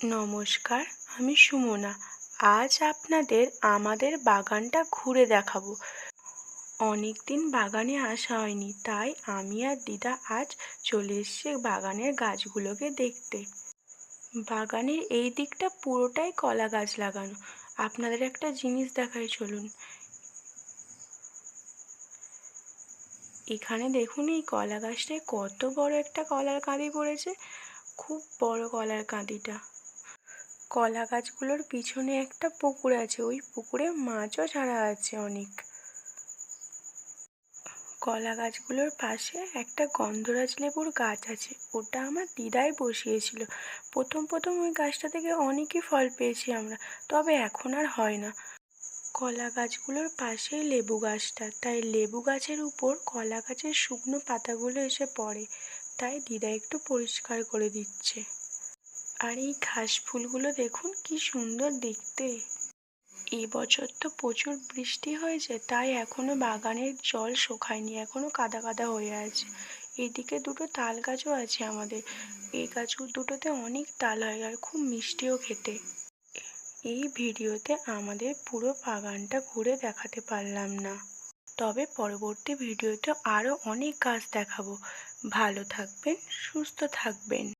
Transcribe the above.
নমস্কার, আমি সুমনা। আজ আপনাদের আমাদের বাগানটা ঘুরে দেখাবো। অনেক দিন বাগানে আসা হয়নি, তাই আমি আর দিদা আজ চলে এসেছি বাগানের গাছগুলোকে দেখতে। বাগানের এই দিকটা পুরোটাই কলা গাছ লাগানো। আপনাদের একটা জিনিস দেখাই, চলুন। এখানে দেখুন, এই কলা গাছটায় কত বড় একটা কলার কাঁদি পড়েছে। খুব বড় কলার কাঁদিটা। কলা গাছগুলোর পিছনে একটা পুকুর আছে, ওই পুকুরে মাছও ছাড়া আছে অনেক। কলা গাছগুলোর পাশে একটা গন্ধরাজ লেবুর গাছ আছে, ওটা আমার দিদাই বসিয়েছিল। প্রথম প্রথম ওই গাছটা থেকে অনেকই ফল পেয়েছি আমরা, তবে এখন আর হয় না। কলা গাছগুলোর পাশেই লেবু গাছটা, তাই লেবু গাছের উপর কলা গাছের শুকনো পাতাগুলো এসে পড়ে, তাই দিদা একটু পরিষ্কার করে দিচ্ছে। আর এই ঘাস ফুলগুলো দেখুন কি সুন্দর দেখতে। এবছর তো প্রচুর বৃষ্টি হয়েছে, তাই এখনো বাগানের জল শুকায়নি, এখনো কাদা কাদা হয়ে আছে। এদিকে দুটো তাল গাছও আছে আমাদের। এই গাছ দুটোতে অনেক তাল হয় আর খুব মিষ্টিও খেতে। এই ভিডিওতে আমাদের পুরো বাগানটা ঘুরে দেখাতে পারলাম না, তবে পরবর্তী ভিডিওতে আরও অনেক গাছ দেখাবো। ভালো থাকবেন, সুস্থ থাকবেন।